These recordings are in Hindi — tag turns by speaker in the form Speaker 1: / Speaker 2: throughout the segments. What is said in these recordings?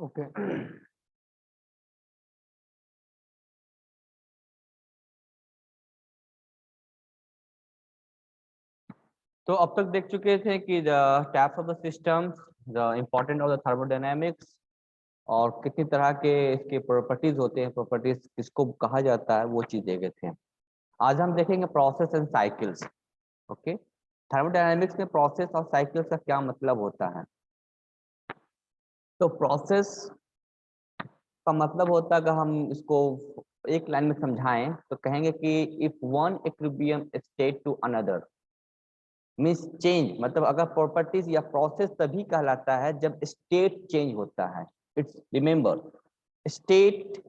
Speaker 1: ओके तो अब तक देख चुके थे कि the types of the systems, the important of the thermodynamics और कितनी तरह के इसके प्रॉपर्टीज होते हैं, प्रॉपर्टीज किसको कहा जाता है, वो चीज देखे थे। आज हम देखेंगे process and cycles. Okay, thermodynamics में प्रोसेस और साइकिल्स का क्या मतलब होता है। तो प्रोसेस का मतलब होता है, अगर हम इसको एक लाइन में समझाएं तो कहेंगे कि if one equilibrium state to another means change, मतलब अगर प्रॉपर्टीज या प्रोसेस तभी कहलाता है जब स्टेट चेंज होता है। It's remember, state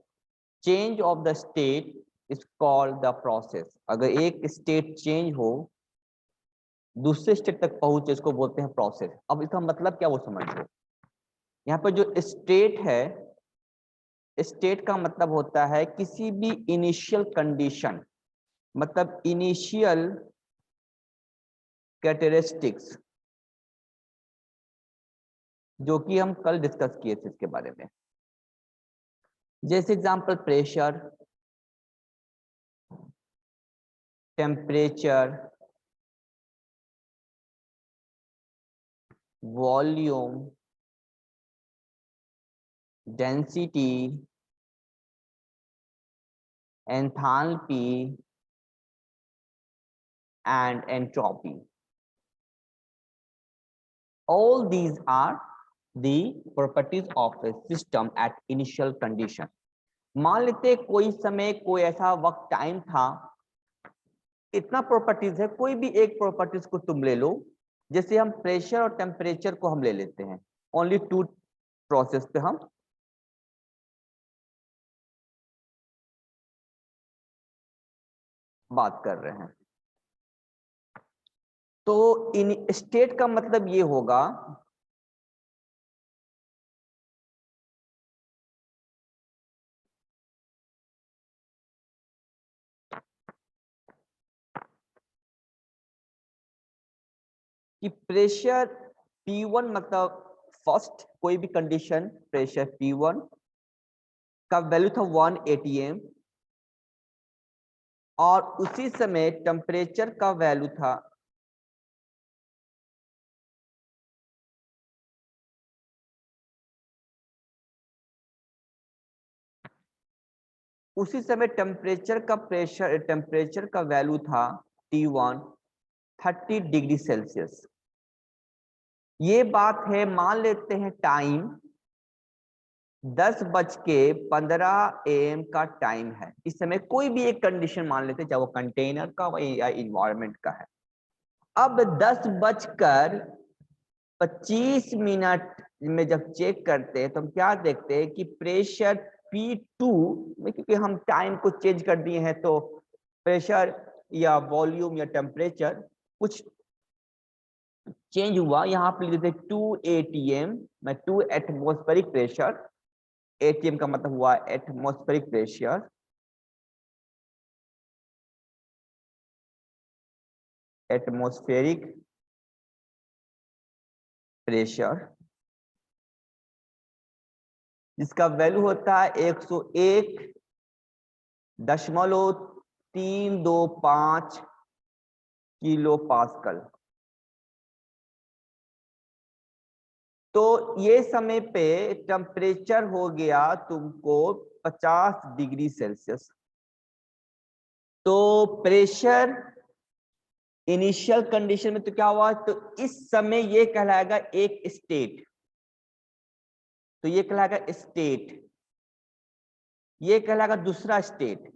Speaker 1: change of the state is called the process. अगर एक स्टेट चेंज हो, दूसरे स्टेट तक पहुंचे, इसको बोलते हैं प्रोसेस। अब इसका मतलब क्या वो समझ लो। यहाँ पर जो स्टेट है, स्टेट का मतलब होता है किसी भी इनिशियल कंडीशन, मतलब इनिशियल कैरेक्टरिस्टिक्स, जो कि हम कल डिस्कस किए थे इसके बारे में। जैसे example pressure, temperature, volume, density, enthalpy and entropy. All these are the properties of a system at initial condition. मान लेते कोई समय, कोई ऐसा वक्त टाइम था, इतना प्रॉपर्टीज है, कोई भी एक प्रॉपर्टीज को तुम ले लो। जैसे हम प्रेशर और टेम्परेचर को हम ले लेते हैं, ओनली टू प्रोसेस पे हम बात कर रहे हैं। तो इन स्टेट का मतलब ये होगा कि प्रेशर P1, मतलब फर्स्ट कोई भी कंडीशन, प्रेशर P1 का वैल्यू था 1 atm, और उसी समय टेम्परेचर का वैल्यू था उसी समय टेम्परेचर का वैल्यू था T1 30 डिग्री सेल्सियस। ये बात है, मान लेते हैं टाइम 10:15 AM का टाइम है। इस समय कोई भी एक कंडीशन मान लेते हैं, चाहे वो कंटेनर का या इन्वायरमेंट का है। अब 10:25 में जब चेक करते हैं तो हम क्या देखते हैं कि प्रेशर P2 में, क्योंकि हम टाइम को चेंज कर दिए हैं, तो प्रेशर या वॉल्यूम या टेम्परेचर कुछ चेंज हुआ। यहाँ पे लिख देते 2 atm में, 2 एटमॉस्फेरिक प्रेशर, atm का मतलब हुआ एटमॉस्फेरिक प्रेशर, एटमॉस्फेरिक प्रेशर जिसका वैल्यू होता है 101.325 किलो पास्कल। तो ये समय पे टेम्परेचर हो गया तुमको 50 डिग्री सेल्सियस। तो प्रेशर इनिशियल कंडीशन में तो क्या हुआ, तो इस समय ये कहलाएगा एक स्टेट, तो ये कहलाएगा स्टेट, ये कहलाएगा दूसरा स्टेट।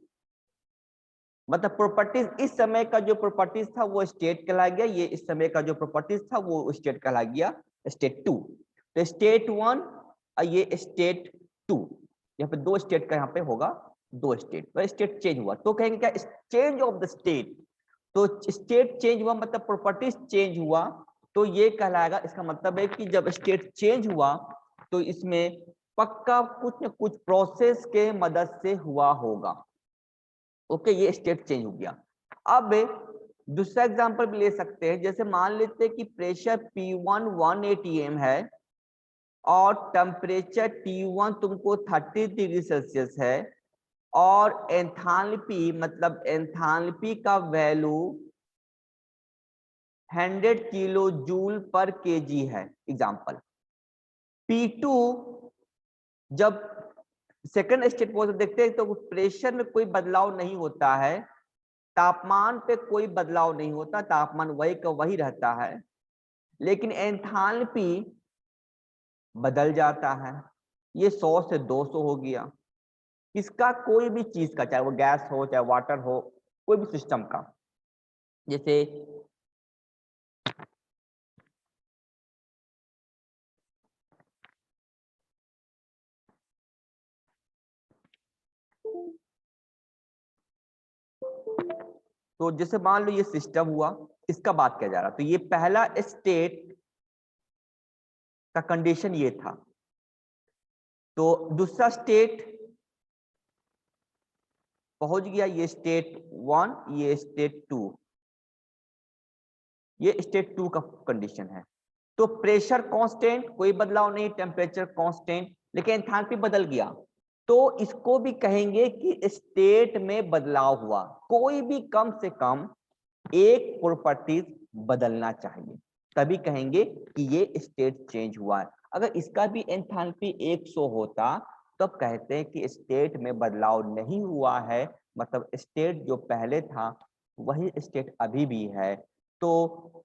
Speaker 1: मतलब प्रॉपर्टीज, इस समय का जो प्रॉपर्टीज था वो स्टेट कहला गया, ये इस समय का जो प्रॉपर्टीज था वो स्टेट कहला गया, स्टेट 2। तो स्टेट 1 और ये स्टेट 2, यहाँ पे दो स्टेट का यहाँ पे होगा, दो स्टेट, तो स्टेट चेंज हुआ तो कहेंगे क्या, चेंज ऑफ द स्टेट। तो स्टेट चेंज हुआ मतलब प्रॉपर्टीज चेंज हुआ, तो ये कहलाएगा, इसका मतलब है कि जब स्टेट चेंज हुआ तो इसमें पक्का कुछ न कुछ प्रोसेस के मदद से हुआ होगा। ओके, ये स्टेट चेंज हो गया। अब दूसरा एग्जांपल भी ले सकते हैं, जैसे मान लेते हैं कि प्रेशर P1 1 atm है और टेम्परेचर T1 तुमको 30 डिग्री सेल्सियस है और एंथैल्पी मतलब एंथैल्पी का वैल्यू 100 किलो जूल पर केजी है। एग्जांपल P2 जब सेकंड स्टेट को देखते हैं तो प्रेशर में कोई बदलाव नहीं होता है, तापमान पे कोई बदलाव नहीं होता, तापमान वही का वही रहता है, लेकिन एंथैल्पी बदल जाता है। ये 100 से 200 हो गया। इसका कोई भी चीज का, चाहे वो गैस हो चाहे वाटर हो, कोई भी सिस्टम का, जैसे तो जैसे मान लो ये सिस्टम हुआ, इसका बात किया जा रहा, तो ये पहला स्टेट का कंडीशन ये था। तो दूसरा स्टेट पहुंच गया, ये स्टेट 1, ये स्टेट 2, ये स्टेट 2 का कंडीशन है। तो प्रेशर कांस्टेंट, कोई बदलाव नहीं, टेम्परेचर कांस्टेंट, लेकिन एंथैल्पी बदल गया, तो इसको भी कहेंगे कि स्टेट में बदलाव हुआ। कोई भी कम से कम एक प्रॉपर्टीज बदलना चाहिए, तभी कहेंगे कि ये स्टेट चेंज हुआ है। अगर इसका भी एंथैल्पी 100 होता तो कहते हैं कि स्टेट में बदलाव नहीं हुआ है, मतलब स्टेट जो पहले था वही स्टेट अभी भी है। तो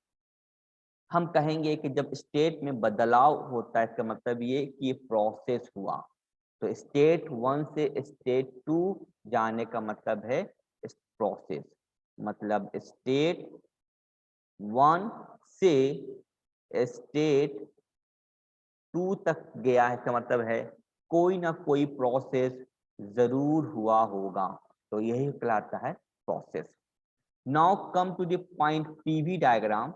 Speaker 1: हम कहेंगे कि जब स्टेट में बदलाव होता है इसका मतलब ये कि प्रोसेस हुआ। तो स्टेट 1 से स्टेट 2 जाने का मतलब है प्रोसेस, मतलब स्टेट 1 से स्टेट 2 तक गया है, इसका मतलब है कोई ना कोई प्रोसेस जरूर हुआ होगा, तो यही कहलाता है process. Now come to the point PV diagram.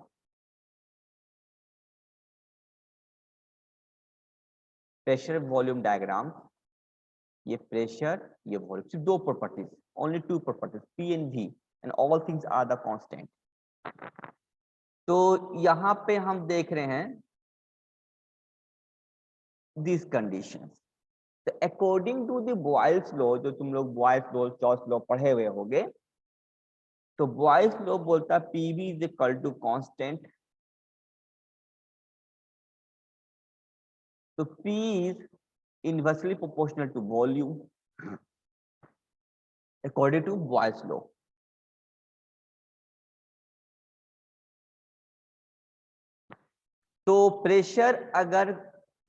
Speaker 1: Pressure volume diagram, ये प्रेशर ये वॉल्यूम, सिर्फ दो properties, only two properties P and V and all things are the constant. तो यहां पे हम देख रहे हैं दिस कंडीशंस। तो according to the Boyle's law, जो तुम लोग बॉयल्स लॉ चॉइस लॉ पढ़े हुए होंगे, तो बॉयल्स लॉ बोलता है PV is equal to constant. तो P is inversely proportional to volume according to Boyle's law. तो प्रेशर अगर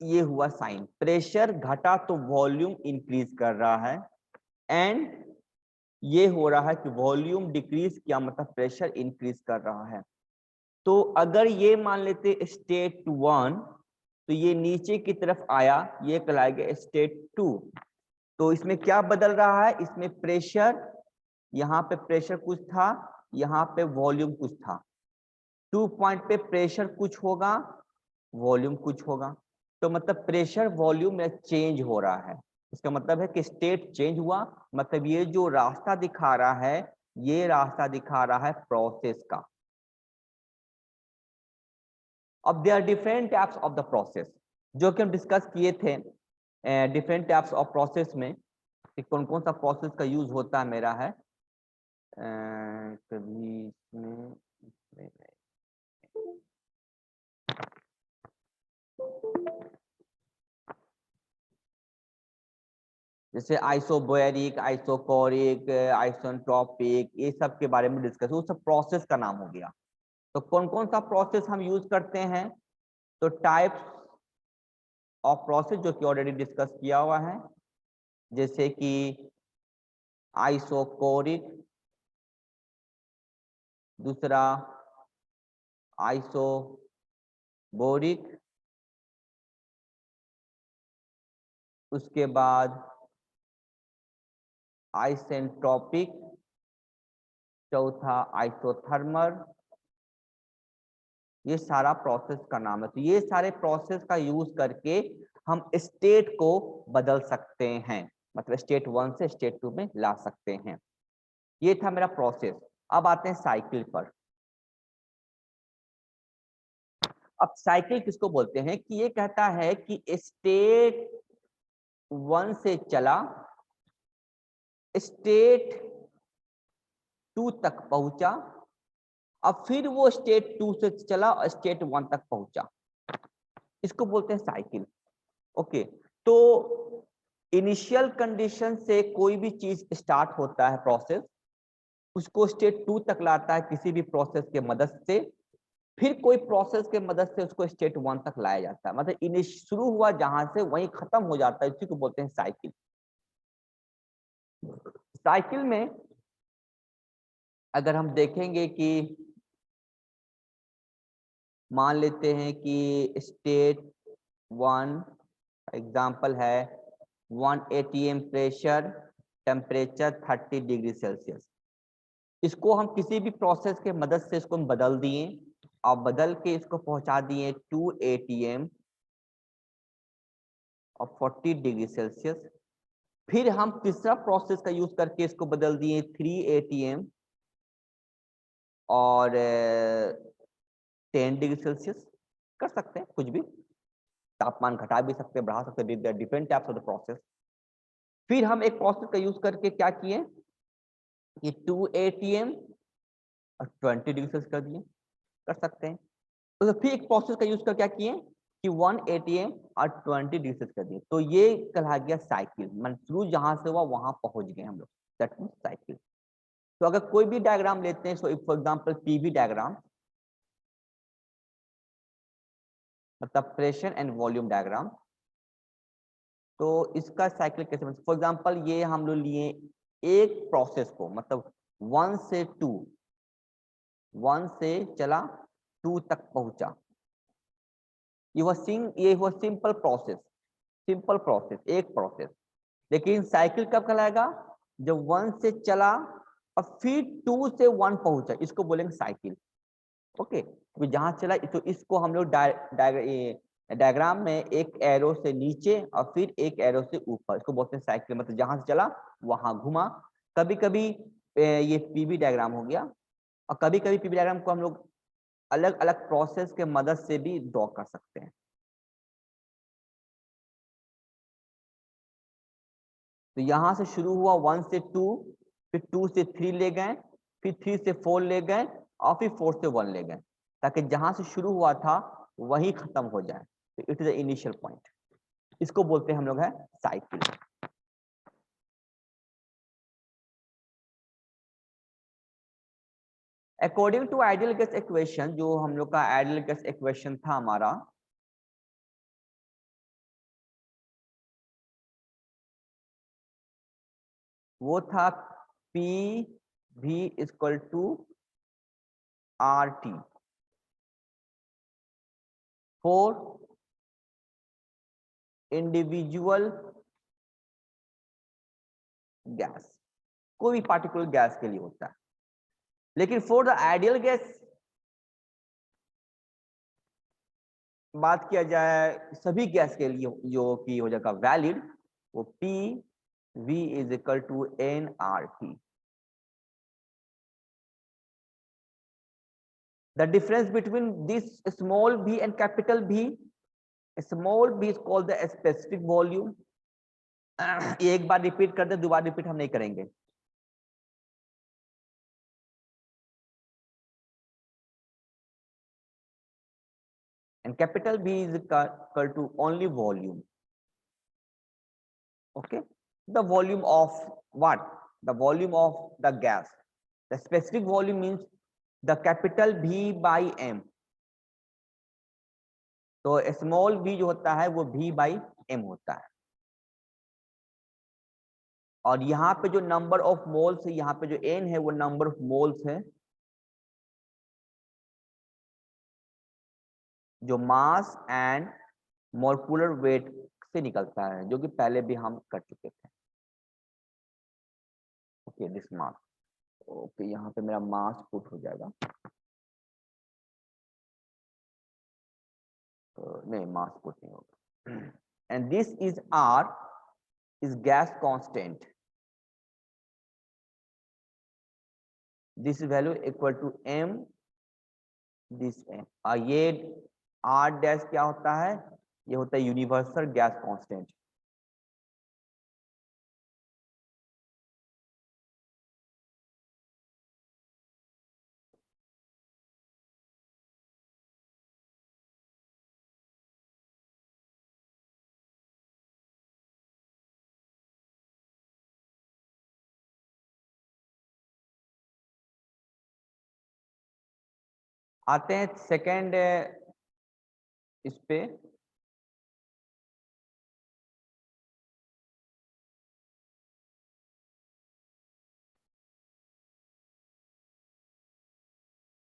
Speaker 1: ये हुआ साइन, प्रेशर घटा तो वॉल्यूम इंक्रीज कर रहा है, एंड ये हो रहा है कि वॉल्यूम डिक्रीज किया मतलब प्रेशर इंक्रीज कर रहा है। तो अगर ये मान लेते स्टेट 1, तो ये नीचे की तरफ आया, ये कहलाएगा स्टेट 2। तो इसमें क्या बदल रहा है, इसमें प्रेशर, यहाँ पे प्रेशर कुछ था, यहाँ पे वॉल्यूम कुछ था। 2 पॉइंट पे प्रेशर कुछ होगा, वॉल्यूम कुछ होगा, तो मतलब प्रेशर वॉल्यूम में चेंज हो रहा है। इसका मतलब है कि स्टेट चेंज हुआ, मतलब ये जो रास्ता दिखा रहा है, ये रास्ता दिखा रहा है प्रोसेस का। अब there are different types of the process, जो कि हम डिस्कस किए थे डिफरेंट टाइप्स ऑफ प्रोसेस में कि कौन कौन सा प्रोसेस का यूज होता है मेरा है। कभी इसमें जैसे आइसोबैरिक, आइसोकोरिक, आइसोट्रोपिक, ये सब के बारे में डिस्कस, वो सब प्रोसेस का नाम हो गया। तो कौन कौन सा प्रोसेस हम यूज करते हैं, तो टाइप्स ऑफ प्रोसेस जो कि ऑलरेडी डिस्कस किया हुआ है, जैसे कि आइसोकोरिक, दूसरा आइसोबोरिक, उसके बाद आइसेंट्रोपिक, चौथा आइसोथर्मल। ये सारा प्रोसेस का नाम है। तो ये सारे प्रोसेस का यूज करके हम स्टेट को बदल सकते हैं, मतलब स्टेट 1 से स्टेट 2 में ला सकते हैं। ये था मेरा प्रोसेस। अब आते हैं साइकिल पर। अब साइकिल किसको बोलते हैं कि ये कहता है कि स्टेट 1 से चला, स्टेट 2 तक पहुंचा, अब फिर वो स्टेट 2 से चला और स्टेट 1 तक पहुंचा, इसको बोलते हैं साइकिल। ओके, तो इनिशियल कंडीशन से कोई भी चीज स्टार्ट होता है प्रोसेस, उसको स्टेट 2 तक लाता है किसी भी प्रोसेस के मदद से, फिर कोई प्रोसेस के मदद से उसको स्टेट 1 तक लाया जाता है, मतलब शुरू हुआ जहां से वहीं खत्म हो जाता है, इसी को बोलते हैं साइकिल। साइकिल में अगर हम देखेंगे कि मान लेते हैं कि स्टेट 1 एग्जाम्पल है 1 atm pressure, temperature 30 degree Celsius, इसको हम किसी भी प्रोसेस के मदद से इसको हम बदल दिए और बदल के इसको पहुंचा दिए 2 atm और 40 डिग्री सेल्सियस, फिर हम तीसरा प्रोसेस का यूज करके इसको बदल दिए 3 atm और 10 डिग्री सेल्सियस, कर सकते हैं कुछ भी, तापमान घटा भी सकते हैं, बढ़ा सकते हैं, different types of the process. फिर हम एक प्रोसेस का यूज करके क्या किए कि 2 atm और 20 डिग्री सेल्सियस कर दिए, कर सकते हैं। तो फिर एक प्रोसेस का यूज कर क्या किए कि 1 atm और 20 डिग्री सेल्सियस कर दिए, तो ये कहला गया साइकिल, मतलब शुरू जहां से हुआ वहां पहुंच गए हम लोग, दैट मींस साइकिल। तो अगर कोई भी डायग्राम लेते हैं, so for example PV diagram, मतलब प्रेशर एंड वॉल्यूम डायग्राम, तो इसका साइकिल कैसे बनता है? फॉर एग्जांपल ये हम लोग लिए एक प्रोसेस को, मतलब 1 से 2, 1 से चला 2 तक पहुंचा, ये हुआ सिंपल प्रोसेस, सिंपल प्रोसेस, एक प्रोसेस। लेकिन साइकिल कब कहलाएगा? जब 1 से चला और फिर 2 से 1 पहुंचा, इसको बोलेंगे साइकिल। ओके, तो जहां चला तो इसको हम लोग डायग्राम में एक एरो से नीचे और फिर एक एरो से ऊपर, इसको बोलते हैं साइकिल, मतलब जहां से चला वहां घुमा। कभी कभी ये पीवी डायग्राम हो गया, और कभी कभी पीवी डायग्राम को हम लोग अलग अलग प्रोसेस के मदद से भी ड्रॉ कर सकते हैं। तो यहां से शुरू हुआ 1 से 2, फिर 2 से 3 ले गए, फिर 3 से 4 ले गए और फिर 4 से 1 ले गए, ताकि जहां से शुरू हुआ था वही खत्म हो जाए। तो it is the initial point, इसको बोलते हैं हम लोग है cycle. According to ideal gas equation, जो हम लोग का आइडियल गैस इक्वेशन था हमारा, वो था पी भी equal to R T for individual gas, कोई भी पार्टिकुलर गैस के लिए होता है। लेकिन फॉर द आइडियल गैस बात किया जाए, सभी गैस के लिए जो कि हो जाएगा वैलिड, वो P V is equal to n R T. The difference between this small v and capital V, small v is called the specific volume। एक बार रिपीट कर दे, दोबारा रिपीट हम नहीं करेंगे। And capital V is equal to only volume। Okay, the volume of what? The volume of the gas. The specific volume means the capital V by M। तो स्मॉल v जो होता है वो v by m होता है, और यहाँ पे जो नंबर ऑफ मोल्स है, यहाँ पे जो n है वो नंबर ऑफ मोल्स है, जो मास एंड मोलिकुलर वेट से निकलता है, जो कि पहले भी हम कर चुके थे। Okay, this mass. ओके, यहाँ पे मेरा मास पुट हो जाएगा, नहीं मास पुट नहीं होगा। And this is R is gas constant, this value equal to m, this m, और ये आर डैश क्या होता है, ये होता है यूनिवर्सल गैस कांस्टेंट। आते हैं सेकेंड इस पे,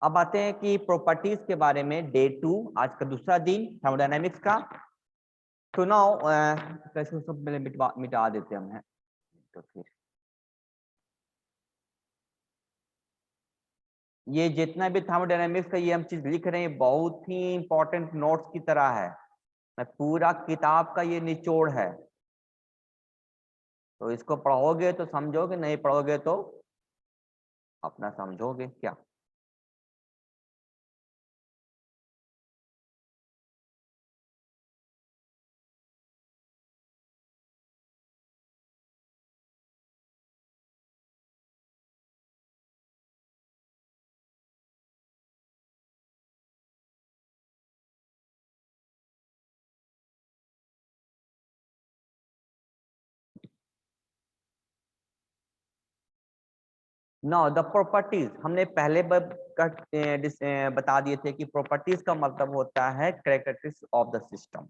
Speaker 1: अब आते हैं कि प्रॉपर्टीज के बारे में। डे 2 आज का दूसरा दिन थर्मोडायनेमिक्स का। तो नाउ कैसे सब पहले मिटा देते हम हैं, तो फिर ये जितना भी थर्मोडायनेमिक्स का ये हम चीज लिख रहे हैं बहुत ही इंपॉर्टेंट नोट्स की तरह है। मैं पूरा किताब का ये निचोड़ है, तो इसको पढ़ोगे तो समझोगे, नहीं पढ़ोगे तो अपना समझोगे क्या। नो द प्रॉपर्टीज हमने पहले बता दिए थे कि प्रॉपर्टीज का मतलब होता है कैरेक्टरिस्टिक्स ऑफ द सिस्टम।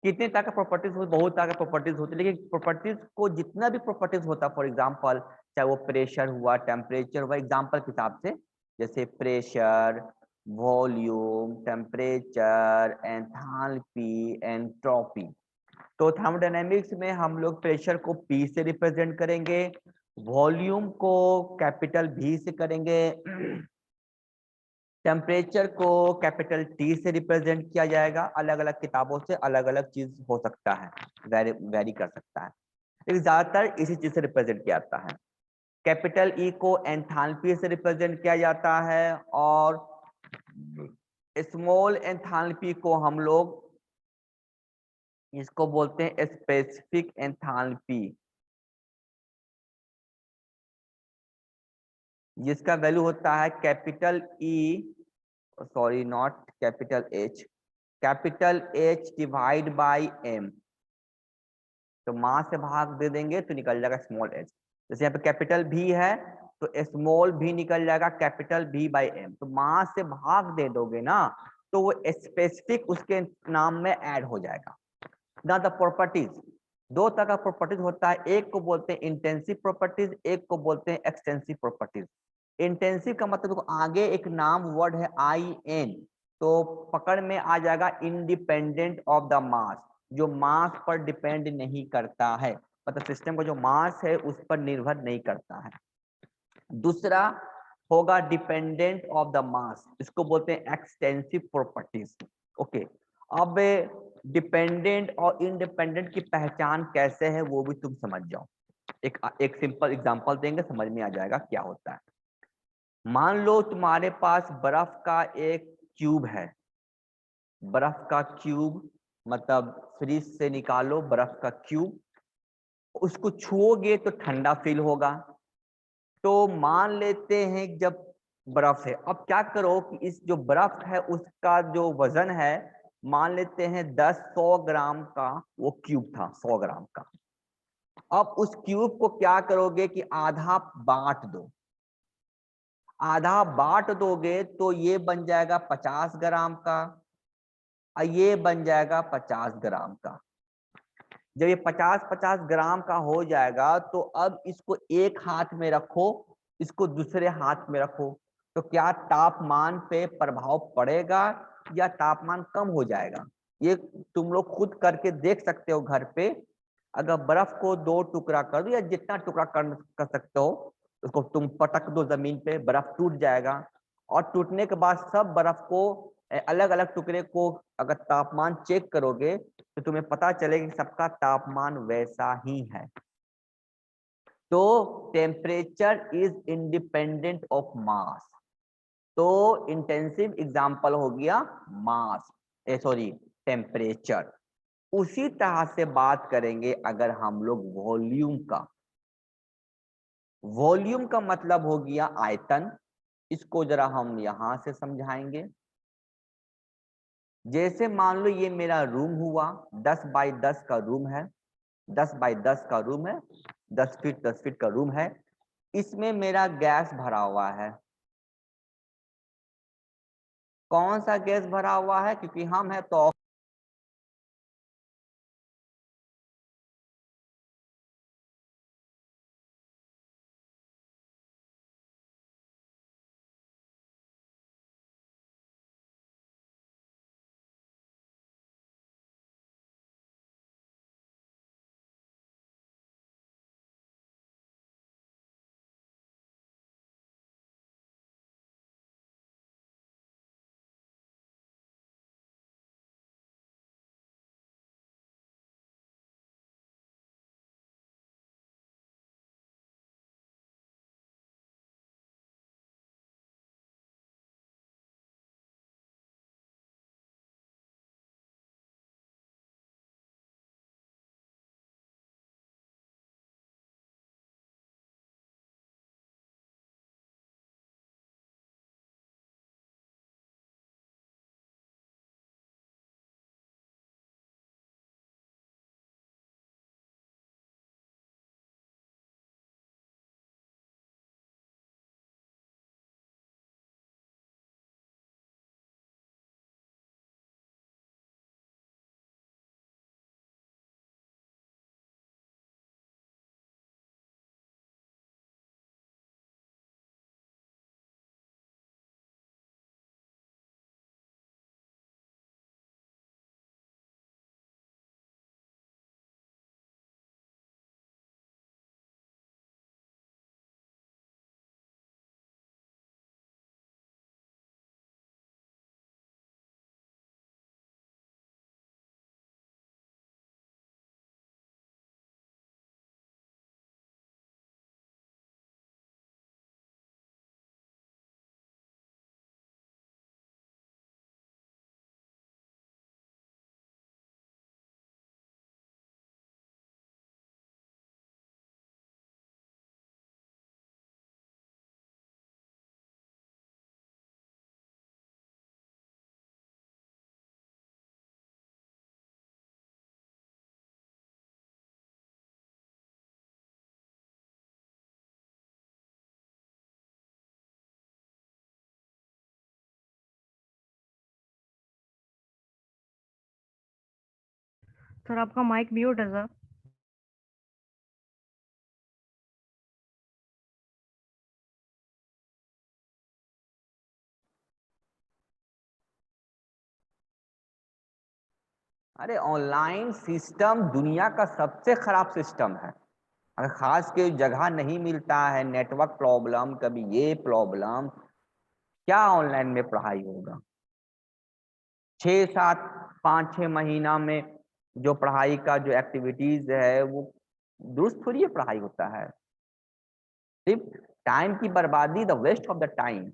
Speaker 1: कितने तरह का प्रॉपर्टीज होती, बहुत तरह का प्रॉपर्टीज होती है, लेकिन प्रॉपर्टीज को जितना भी प्रॉपर्टीज होता है, फॉर एग्जांपल चाहे वो प्रेशर हुआ, टेम्परेचर हुआ, एग्जांपल के हिसाब से जैसे pressure, volume, temperature, enthalpy, entropy. तो थर्मोडायनेमिक्स में हम लोग प्रेशर को P से रिप्रेजेंट करेंगे, वॉल्यूम को कैपिटल V से करेंगे, टेम्परेचर को कैपिटल T से रिप्रेजेंट किया जाएगा। अलग अलग किताबों से अलग अलग चीज हो सकता है, वेरी कर सकता है, लेकिन ज्यादातर इसी चीज से रिप्रेजेंट किया जाता है। कैपिटल E को एंथैल्पी से रिप्रेजेंट किया जाता है, और स्मॉल एंथैल्पी को हम लोग इसको बोलते हैं स्पेसिफिक एंथैल्पी, जिसका वैल्यू होता है capital E, sorry not capital H, capital H divide by M। तो मास से भाग दे देंगे तो निकल जाएगा स्मॉल h। जैसे यहाँ पे कैपिटल V है तो स्मॉल v निकल जाएगा कैपिटल V बाई M। तो मास से भाग दे दोगे ना तो वो स्पेसिफिक उसके नाम में ऐड हो जाएगा। ना द प्रॉपर्टीज, दो तरह का प्रॉपर्टीज होता है, एक को बोलते हैं इंटेंसिव प्रॉपर्टीज, एक को बोलते हैं एक्सटेंसिव प्रॉपर्टीज। इंटेंसिव का मतलब आगे एक नाम वर्ड है IN, तो पकड़ में आ जाएगा इंडिपेंडेंट ऑफ द मास, जो मास पर डिपेंड नहीं करता है, मतलब सिस्टम का जो मास है उस पर निर्भर नहीं करता है। दूसरा होगा डिपेंडेंट ऑफ द मास, इसको बोलते हैं एक्सटेंसिव प्रॉपर्टीज। ओके, अब डिपेंडेंट और इंडिपेंडेंट की पहचान कैसे है वो भी तुम समझ जाओ। एक सिंपल एग्जांपल देंगे, समझ में आ जाएगा क्या होता है। मान लो तुम्हारे पास बर्फ का एक क्यूब है, बर्फ का क्यूब मतलब फ्रिज से निकालो बर्फ का क्यूब, उसको छुओगे तो ठंडा फील होगा। तो मान लेते हैं जब बर्फ है, अब क्या करो कि इस जो बर्फ है उसका जो वजन है, मान लेते हैं 100 ग्राम का वो क्यूब था, 100 ग्राम का। अब उस क्यूब को क्या करोगे कि आधा बांट दो, आधा बांट दोगे तो ये बन जाएगा 50 ग्राम का और ये बन जाएगा 50 ग्राम का। जब ये 50-50 ग्राम का हो जाएगा तो अब इसको एक हाथ में रखो, इसको दूसरे हाथ में रखो, तो क्या तापमान पे प्रभाव पड़ेगा या तापमान कम हो जाएगा? ये तुम लोग खुद करके देख सकते हो घर पे। अगर बर्फ को 2 टुकड़ा कर दो या जितना टुकड़ा कर सकते हो, उसको तुम पटक दो जमीन पे, बर्फ टूट जाएगा। और टूटने के बाद सब बर्फ को अलग अलग टुकड़े को अगर तापमान चेक करोगे तो तुम्हें पता चलेगा कि सबका तापमान वैसा ही है। तो temperature is independent of mass. तो इंटेंसिव एग्जांपल हो गया मास, सॉरी टेम्परेचर। उसी तरह से बात करेंगे अगर हम लोग वॉल्यूम का। वॉल्यूम का मतलब हो गया आयतन। इसको जरा हम यहां से समझाएंगे। जैसे मान लो ये मेरा रूम हुआ, 10 बाई 10 का रूम है, 10 बाई 10 का रूम है, 10 फीट 10 फीट का रूम है। इसमें मेरा गैस भरा हुआ है। कौन सा गैस भरा हुआ है? क्योंकि हम है तो
Speaker 2: सर आपका माइक म्यूट है सर।
Speaker 1: अरे ऑनलाइन सिस्टम दुनिया का सबसे खराब सिस्टम है। अगर खास के जगह नहीं मिलता है, नेटवर्क प्रॉब्लम, कभी ये प्रॉब्लम, क्या ऑनलाइन में पढ़ाई होगा? 6 7 5 6 महीना में जो पढ़ाई का जो एक्टिविटीज है वो दुरुस्त थोड़ी है पढ़ाई होता है। सिर्फ टाइम की बर्बादी, the waste of the time.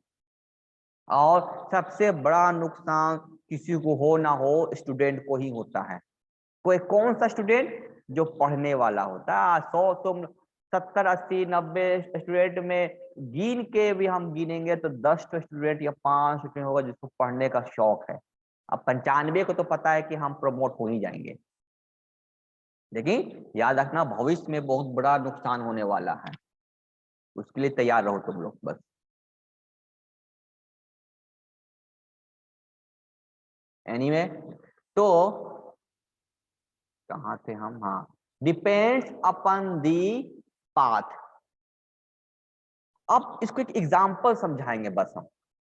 Speaker 1: और सबसे बड़ा नुकसान किसी को हो ना हो, स्टूडेंट को ही होता है। कोई कौन सा स्टूडेंट? जो पढ़ने वाला होता है। 100 तुम 70 80 90 स्टूडेंट में गिन के भी हम गिनेंगे तो 10 स्टूडेंट या 5 स्टूडेंट होगा जिसको पढ़ने का शौक है। अब 95 को तो पता है कि हम प्रमोट हो ही जाएंगे। लेकिन याद रखना भविष्य में बहुत बड़ा नुकसान होने वाला है। उसके लिए तैयार रहो तुम लोग बस। एनीवे तो कहाँ थे हम? हाँ, डिपेंड्स अपॉन दी पाथ। अब इसको एक एग्जांपल समझाएंगे बस हम,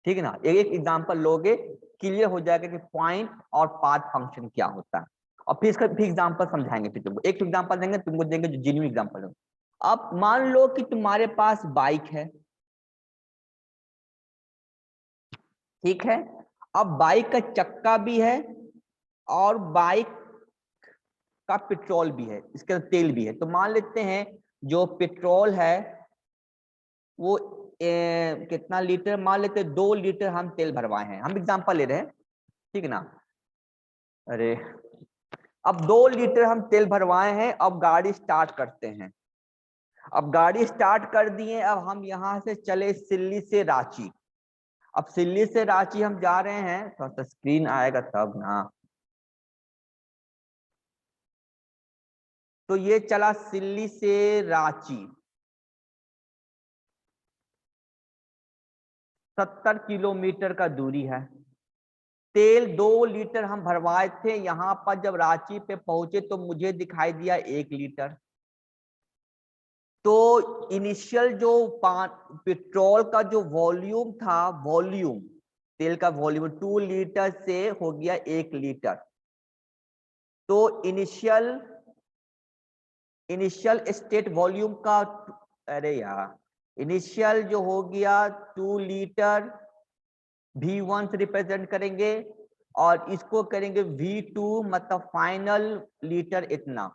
Speaker 1: ठीक है ना। एक एक एग्जांपल लोगे, क्लियर हो जाएगा कि पॉइंट और पाथ फंक्शन क्या होता है। और फिर इसका फिर एग्जांपल समझाएंगे। फिर तुमको एक एग्जांपल देंगे, तुमको देंगे जो जेन्युइन एग्जांपल हो। अब मान लो कि तुम्हारे पास बाइक है, ठीक है। अब बाइक का चक्का भी है और बाइक का पेट्रोल भी है, इसके अंदर तेल भी है। तो मान लेते हैं जो पेट्रोल है वो कितना लीटर? मान लेते हैं 2 लीटर हम तेल भरवाए हैं। हम एग्जांपल ले रहे हैं, ठीक है ना। अरे अब 2 लीटर हम तेल भरवाए हैं, अब गाड़ी स्टार्ट करते हैं। अब गाड़ी स्टार्ट कर दिए, अब हम यहाँ से चले सिल्ली से रांची। अब सिल्ली से रांची हम जा रहे हैं, थोड़ा सा स्क्रीन आएगा तब ना। तो ये चला सिल्ली से रांची, 70 किलोमीटर का दूरी है। तेल 2 लीटर हम भरवाए थे, यहाँ पर जब रांची पे पहुंचे तो मुझे दिखाई दिया 1 लीटर। तो इनिशियल जो पेट्रोल का जो वॉल्यूम था, वॉल्यूम तेल का वॉल्यूम 2 लीटर से हो गया 1 लीटर। तो इनिशियल स्टेट वॉल्यूम का, अरे यार इनिशियल जो हो गया 2 लीटर V1 से रिप्रेजेंट करेंगे, और इसको करेंगे V2, मतलब फाइनल लीटर इतना।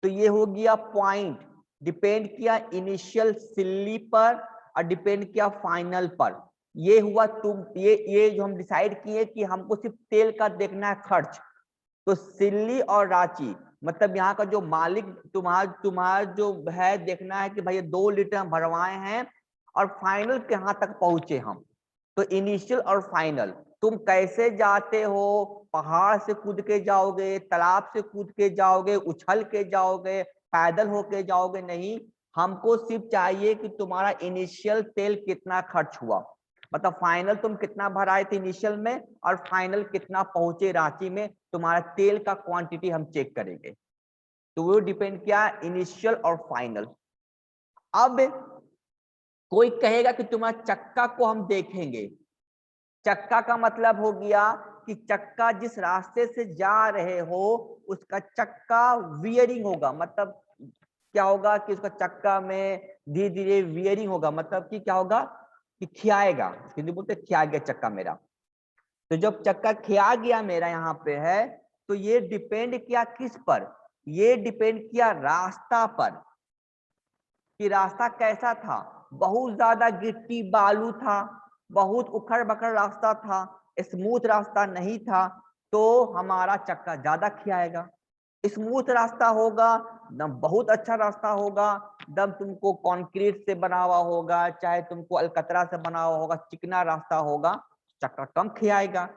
Speaker 1: तो ये हो गया पॉइंट, डिपेंड किया इनिशियल सिल्ली पर और डिपेंड किया फाइनल पर। ये हुआ ये जो हम डिसाइड किए कि हमको सिर्फ तेल का देखना है खर्च। तो सिल्ली और रांची, मतलब यहाँ का जो मालिक तुम्हारा जो है, देखना है कि भाई 2 लीटर हम भरवाए हैं और फाइनल कहाँ तक पहुंचे हम। तो इनिशियल और फाइनल, तुम कैसे जाते हो, पहाड़ से कूद के जाओगे, तालाब से कूद के जाओगे, उछल के जाओगे, पैदल होके जाओगे, नहीं। हमको सिर्फ चाहिए कि तुम्हारा इनिशियल तेल कितना खर्च हुआ, मतलब फाइनल तुम कितना भराए थे इनिशियल में और फाइनल कितना पहुंचे रांची में, तुम्हारा तेल का क्वांटिटी हम चेक करेंगे। तो वो डिपेंड किया इनिशियल और फाइनल। अब कोई कहेगा कि तुम्हारा चक्का को हम देखेंगे। चक्का का मतलब हो गया कि चक्का जिस रास्ते से जा रहे हो उसका चक्का वियरिंग होगा, मतलब क्या होगा कि उसका चक्का में धीरे धीरे वियरिंग होगा, मतलब कि क्या होगा कि खियाएगा, हिंदी बोलते खिया गया चक्का मेरा। तो जब चक्का खिया गया मेरा यहाँ पे है, तो ये डिपेंड किया किस पर, ये डिपेंड किया रास्ता पर कि रास्ता कैसा था। बहुत ज्यादा गिट्टी बालू था, बहुत उखड़ बखड़ रास्ता था, स्मूथ रास्ता नहीं था, तो हमारा चक्का ज्यादा खियाएगा। स्मूथ रास्ता होगा, दम बहुत अच्छा रास्ता होगा, दम तुमको कंक्रीट से बना हुआ होगा, चाहे तुमको अलकतरा से बना हुआ होगा, चिकना रास्ता होगा, चक्का कम खियाएगा।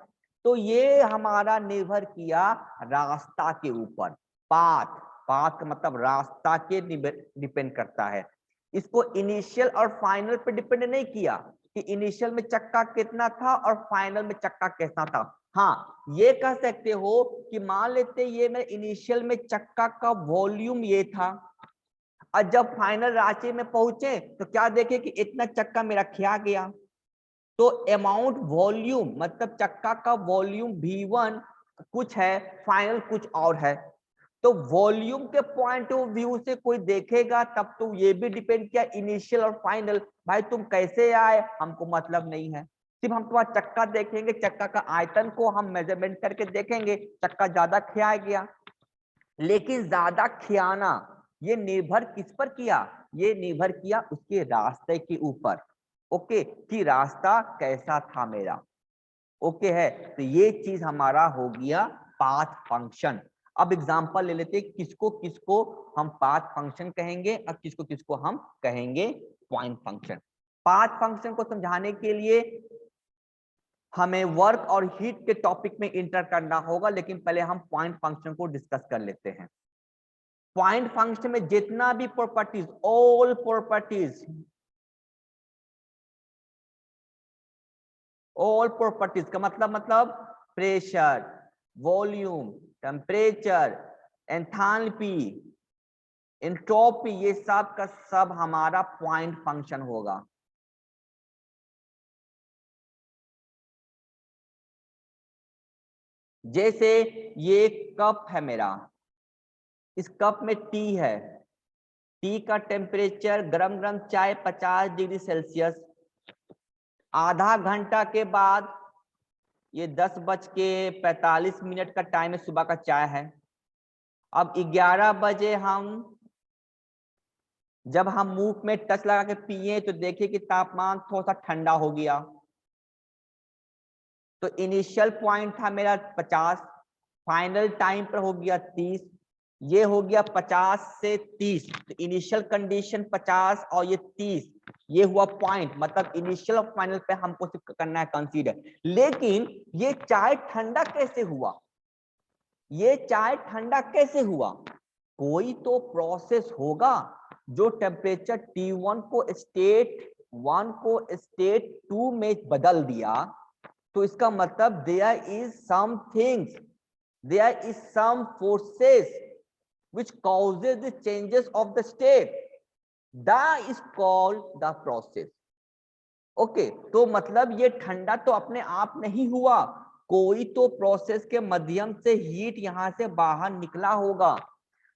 Speaker 1: तो ये हमारा निर्भर किया रास्ता के ऊपर। पाथ पाथ का मतलब रास्ता के डिपेंड करता है। इसको इनिशियल और फाइनल पे डिपेंड नहीं किया कि इनिशियल में चक्का कितना था और फाइनल में चक्का कैसा था। हाँ, ये कह सकते हो कि मान लेते ये मेरे इनिशियल में चक्का का वॉल्यूम ये था, और जब फाइनल रांची में पहुंचे तो क्या देखे कि इतना चक्का मेरा खिया गया। तो अमाउंट वॉल्यूम मतलब चक्का का वॉल्यूम V1 कुछ है, फाइनल कुछ और है। तो वॉल्यूम के पॉइंट ऑफ व्यू से कोई देखेगा तब तो ये भी डिपेंड किया इनिशियल और फाइनल। भाई तुम कैसे आए हमको मतलब नहीं है, सिर्फ हम तुम्हारा चक्का देखेंगे, चक्का का आयतन को हम मेजरमेंट करके देखेंगे, चक्का ज्यादा खिया गया। लेकिन ज्यादा खियाना ये निर्भर किस पर किया, ये निर्भर किया उसके रास्ते के ऊपर। ओके, कि रास्ता कैसा था मेरा। ओके है, तो ये चीज हमारा हो गया पाथ फंक्शन। अब एग्जांपल ले लेते हैं, किसको किसको हम पाथ फंक्शन कहेंगे और किसको किसको हम कहेंगे पॉइंट फंक्शन। पाथ फंक्शन को समझाने के लिए हमें वर्क और हीट के टॉपिक में इंटर करना होगा, लेकिन पहले हम पॉइंट फंक्शन को डिस्कस कर लेते हैं। पॉइंट फंक्शन में जितना भी प्रॉपर्टीज, ऑल प्रॉपर्टीज का मतलब pressure, volume, temperature, enthalpy, entropy, ये सब का सब हमारा पॉइंट फंक्शन होगा। जैसे ये कप है मेरा, इस कप में टी है, टी का टेम्परेचर गरम गरम चाय 50 डिग्री सेल्सियस। आधा घंटा के बाद ये 10:45 का टाइम है, सुबह का चाय है। अब 11 बजे जब हम मुंह में टच लगा के पिए तो देखिए कि तापमान थोड़ा सा ठंडा हो गया। तो इनिशियल पॉइंट था मेरा 50, फाइनल टाइम पर हो गया 30, ये हो गया 50 से 30, तो इनिशियल कंडीशन 50 और ये 30, ये हुआ पॉइंट, मतलब इनिशियल और फाइनल पे हमको सिर्फ करना है कंसीडर। लेकिन ये चाय ठंडा कैसे हुआ, ये चाय ठंडा कैसे हुआ, कोई तो प्रोसेस होगा जो टेम्परेचर T1 को स्टेट 1 को स्टेट 2 में बदल दिया। तो इसका मतलब there is something, there is some forces which causes the changes of the state, that is called the process. Okay तो मतलब ये ठंडा तो अपने आप नहीं हुआ, कोई तो प्रोसेस के माध्यम से हीट यहां से बाहर निकला होगा।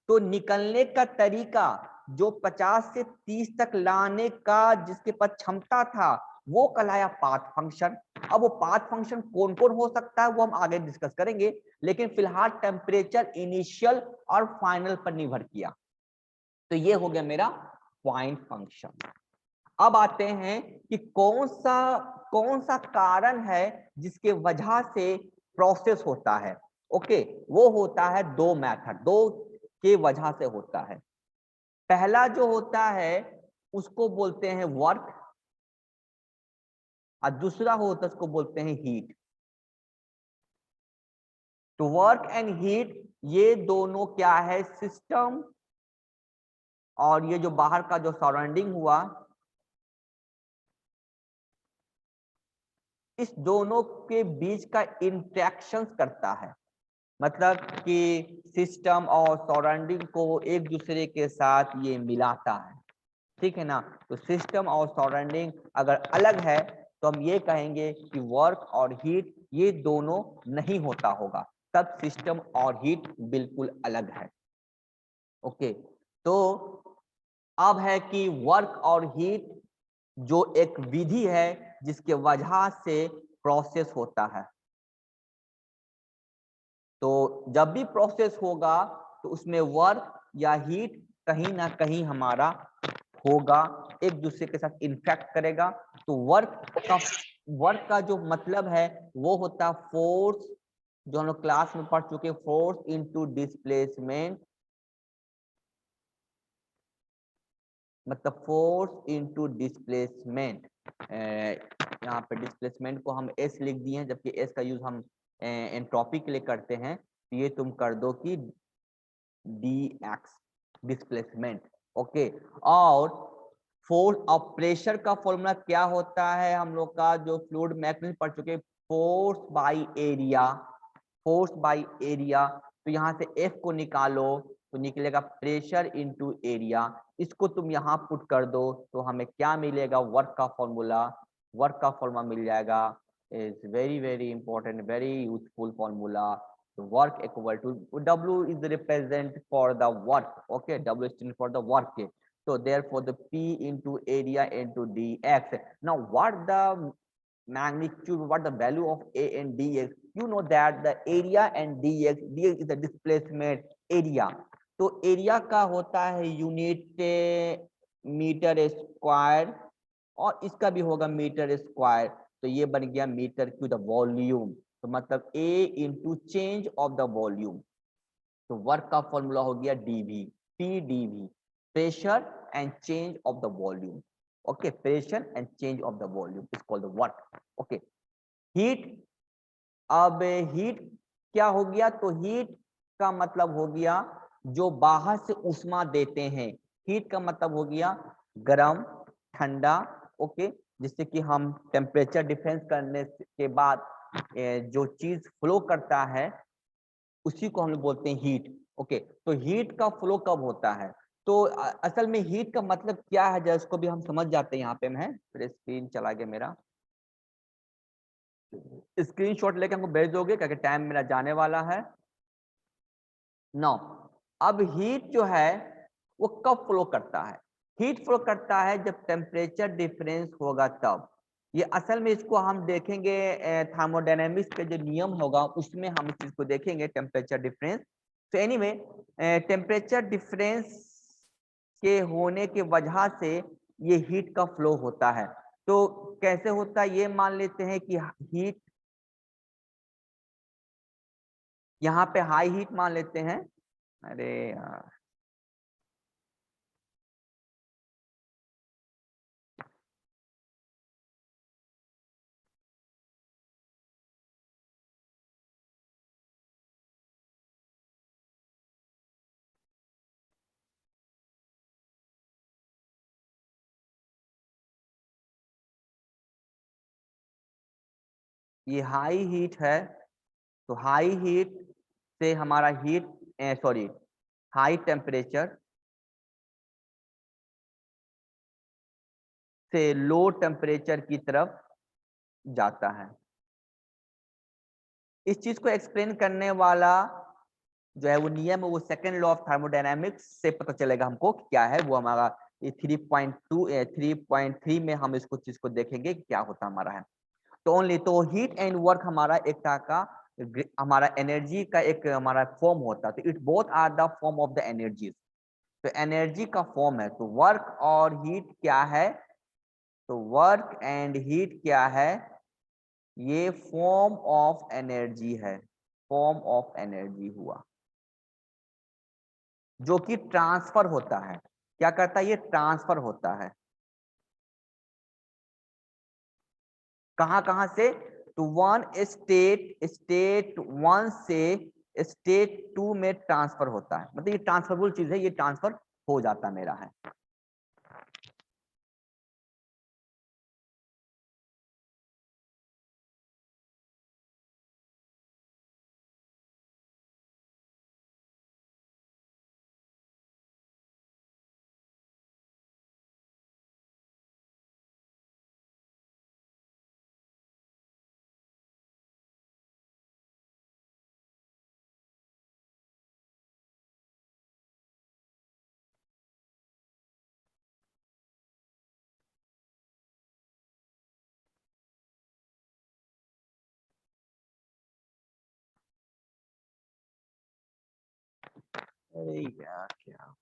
Speaker 1: तो निकलने का तरीका जो 50 से 30 तक लाने का जिसके पास क्षमता था वो कहलाया पाथ फंक्शन। अब वो पाथ फंक्शन कौन कौन हो सकता है वो हम आगे डिस्कस करेंगे, लेकिन फिलहाल टेम्परेचर इनिशियल और फाइनल पर निर्भर किया। तो ये हो गया मेरा पॉइंट फंक्शन। अब आते हैं कि कौन सा कारण है जिसके वजह से प्रोसेस होता है। ओके वो होता है दो मेथड, दो के वजह से होता है। पहला जो होता है उसको बोलते हैं वर्क, और दूसरा होता है उसको बोलते हैं हीट। तो वर्क एंड हीट ये दोनों क्या है, सिस्टम और ये जो बाहर का जो सराउंडिंग हुआ, इस दोनों के बीच का इंटरेक्शन करता है। मतलब कि सिस्टम और सराउंडिंग को एक दूसरे के साथ ये मिलाता है, ठीक है ना। तो सिस्टम और सराउंडिंग अगर अलग है तो हम ये कहेंगे कि वर्क और हीट ये दोनों नहीं होता होगा, तब सिस्टम और हीट बिल्कुल अलग है। ओके तो अब है कि वर्क और हीट जो एक विधि है जिसके वजह से प्रोसेस होता है। तो जब भी प्रोसेस होगा तो उसमें वर्क या हीट कहीं ना कहीं हमारा होगा, एक दूसरे के साथ इंटरेक्ट करेगा। तो वर्क का जो मतलब है वो होता है फोर्स, जो हम लोग क्लास में पढ़ चुके, फोर्स इनटू डिस्प्लेसमेंट, मतलब फोर्स इनटू डिस्प्लेसमेंट। यहाँ पे डिस्प्लेसमेंट को हम एस लिख दिए हैं, जबकि एस का यूज हम एंट्रोपी के लिए करते हैं। तो ये तुम कर दो कि डी एक्स डिस्प्लेसमेंट। ओके और फोर्स ऑफ प्रेशर का फॉर्मूला क्या होता है, हम लोग का जो फ्लूइड मैकेनिक्स पढ़ चुके, force by area, force by area. तो यहाँ से एफ को निकालो तो निकलेगा प्रेशर इनटू एरिया, इसको तुम यहाँ पुट कर दो तो हमें क्या मिलेगा, वर्क का फॉर्मूला, वर्क का फॉर्मूला मिल जाएगा। Is very very important, very useful formula. Work equal to W is represent for the work, okay, W stands for the work. So therefore the P into area into dx. Now what the magnitude, what the value of A and dx, you know that the area and dx is the displacement area। तो एरिया का होता है यूनिट मीटर स्क्वायर और इसका भी होगा मीटर स्क्वायर, तो ये बन गया मीटर क्यूब द वॉल्यूम। तो मतलब A into change of the volume. तो वर्क का फॉर्मूला हो गया dV, PdV, pressure and change of the volume. Okay pressure and change of the volume is called the work. Okay heat, अब हीट क्या हो गया, तो हीट का मतलब हो गया जो बाहर से उष्मा देते हैं। हीट का मतलब हो गया गर्म ठंडा। ओके जिससे कि हम टेम्परेचर डिफरेंस करने के बाद जो चीज फ्लो करता है उसी को हम लोग बोलते हैं हीट। ओके तो हीट का फ्लो कब होता है, तो असल में हीट का मतलब क्या है, जब इसको भी हम समझ जाते हैं। यहाँ पे मैं फिर स्क्रीन चला गया मेरा, स्क्रीनशॉट लेके हमको भेज दोगे क्योंकि टाइम मेरा जाने वाला है। नो अब हीट जो है वो कब फ्लो करता है, हीट फ्लो करता है जब टेम्परेचर डिफरेंस होगा तब। ये असल में इसको हम देखेंगे थर्मोडायनेमिक्स के जो नियम होगा उसमें हम इस चीज को देखेंगे, टेम्परेचर डिफरेंस। तो एनीवे टेम्परेचर डिफरेंस के होने के वजह से ये हीट का फ्लो होता है। तो कैसे होता है, ये मान लेते हैं कि हीट यहाँ पे हाई हीट मान लेते हैं। अरे यार, ये हाई हीट है, तो हाई हीट से हमारा हीट, सॉरी, हाई टेम्परेचर से लो टेम्परेचर की तरफ जाता है। इस चीज को एक्सप्लेन करने वाला जो है वो नियम है, वो सेकेंड लॉ ऑफ थर्मोडायनामिक्स से पता चलेगा हमको कि क्या है वो। हमारा ये 3.3 में हम इसको चीज को देखेंगे कि क्या होता हमारा है। तो ओनली तो हीट एंड वर्क हमारा एक तरह का हमारा एनर्जी का एक हमारा फॉर्म होता है। तो it both are the form of the energies. तो एनर्जी का फॉर्म है, तो वर्क और हीट क्या है, तो वर्क एंड हीट क्या है, ये फॉर्म ऑफ एनर्जी है, फॉर्म ऑफ एनर्जी हुआ जो कि ट्रांसफर होता है। क्या करता है, ये ट्रांसफर होता है। कहां कहां से, तो वन स्टेट वन से स्टेट टू में ट्रांसफर होता है। मतलब ये ट्रांसफरेबल चीज है, ये ट्रांसफर हो जाता मेरा है। अरे यार क्या